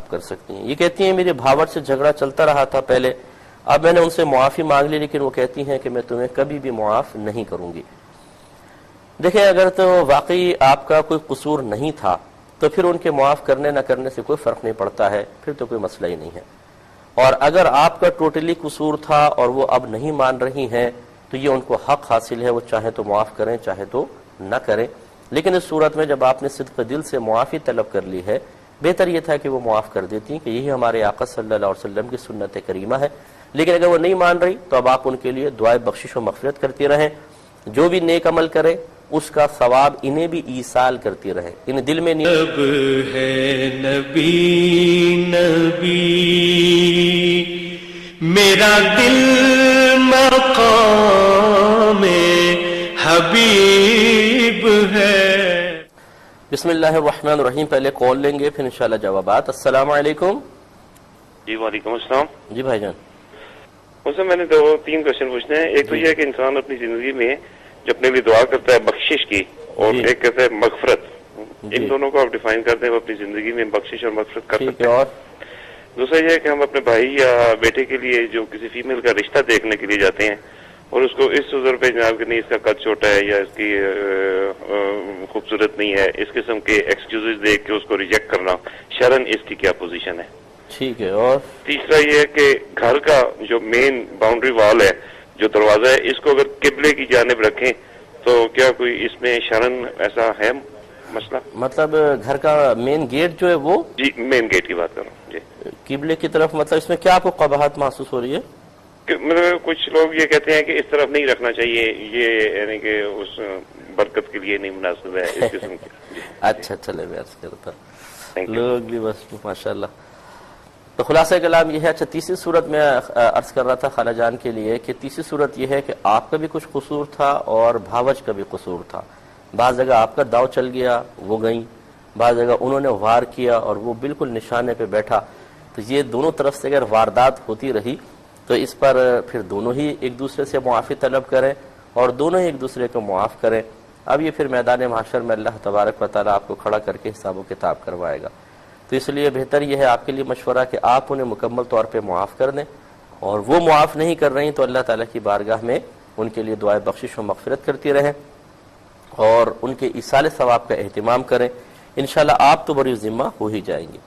معاف کر سکتی ہیں. یہ کہتی ہیں میرے بھاوٹ سے جھگڑا چلتا رہا تھا پہلے، اب میں نے ان سے معافی مانگ لی، لیکن وہ کہتی ہیں کہ میں تمہیں کبھی بھی معاف نہیں کروں گی. دیکھیں اگر تو واقعی آپ کا کوئی قصور نہیں تھا تو پھر ان کے معاف کرنے نہ کرنے سے کوئی فرق نہیں پڑتا ہے، پھر تو کوئی مسئلہ ہی نہیں ہے. اور اگر آپ کا ٹوٹلی قصور تھا اور وہ اب نہیں مان رہی ہیں تو یہ ان کو حق حاصل ہے، وہ چاہے تو معاف کریں چاہے تو نہ کریں. لیکن اس صورت میں جب آپ نے صدق دل سے معافی طلب کر لی ہے، بہتر یہ تھا کہ وہ معاف کر دیتی کہ یہی ہمارے آقا صلی اللہ علیہ وسلم کی سنت کریمہ ہے. لیکن اگر وہ نہیں مان رہی تو اب آپ ان کے لیے دعائے بخشش و مغفرت کرتی رہیں. جو بھی نیک عمل کرے اس کا ثواب انہیں بھی ایصال کرتی رہے. ان دل میں اب ہے نبی نبی میرا دل مقام حبیب ہے. بسم اللہ الرحمن الرحیم. پہلے کال لیں گے پھر انشاءاللہ جوابات. السلام علیکم. جی وعلیکم السلام. جی بھائی جان. اس میں میں نے تین کوشچن پوچھنے ہیں. ایک تو یہ ہے کہ انسان اپنی زندگی میں جو اپنے لیے دعا کرتا ہے بخشش کی، اور ایک کہتا ہے مغفرت، ان دونوں کو آپ ڈیفائن کرتے ہیں وہ اپنی زندگی میں بخشش اور مغفرت کر سکتے ہیں. اور دوسرا یہ ہے کہ ہم اپنے بھائی یا بیٹے کے لیے جو کسی فیمیل کا رشتہ دیکھنے کے لیے جاتے ہیں اور اس کو اس عذر پہ جناب کہ نہیں اس کا قد چھوٹا ہے یا اس کی خوبصورت نہیں ہے، اس قسم کے ایکسکیوزز دے کے اس کو ریجیکٹ کرنا، شرعاً اس کی کیا پوزیشن ہے؟ ٹھیک ہے. اور تیسرا یہ ہے کہ گھر کا جو مین باؤنڈری وال ہے، جو دروازہ ہے، اس کو اگر قبلے کی جانب رکھیں تو کیا کوئی اس میں شرعاً ایسا ہے مسئلہ؟ مطلب گھر کا مین گیٹ جو ہے وہ؟ جی مین گیٹ کی بات کر رہا ہوں. جی قبلے کی طرف. مطلب اس میں کیا آپ کو قباحت محسوس ہو رہی ہے؟ مطلب کچھ لوگ یہ کہتے ہیں کہ اس طرف نہیں رکھنا چاہیے، یہ یعنی کہ اس برکت کے لیے نہیں مناسب ہے اس قسم کی. اچھا چلے میں عرض کرتا لوگ بھی بس ماشاءاللہ. تو خلاصہ کلام یہ ہے. اچھا تیسری صورت میں عرض کر رہا تھا خالہ جان کے لیے کہ تیسری صورت یہ ہے کہ آپ کا بھی کچھ قصور تھا اور بھاوج کا بھی قصور تھا. بعض جگہ آپ کا داؤ چل گیا وہ گئیں، بعض جگہ انہوں نے وار کیا اور وہ بالکل نشانے پہ بیٹھا. تو یہ دونوں طرف سے اگر واردات ہوتی رہی تو اس پر پھر دونوں ہی ایک دوسرے سے معافی طلب کریں اور دونوں ہی ایک دوسرے کو معاف کریں. اب یہ پھر میدان محشر میں اللہ تبارک و تعالیٰ آپ کو کھڑا کر کے حساب و کتاب کروائے گا. تو اس لیے بہتر یہ ہے آپ کے لیے مشورہ کہ آپ انہیں مکمل طور پہ معاف کر دیں، اور وہ معاف نہیں کر رہی تو اللہ تعالیٰ کی بارگاہ میں ان کے لیے دعائے بخشش و مغفرت کرتی رہیں اور ان کے ایصال ثواب کا اہتمام کریں. انشاءاللہ آپ تو بری ذمہ ہو ہی جائیں گے.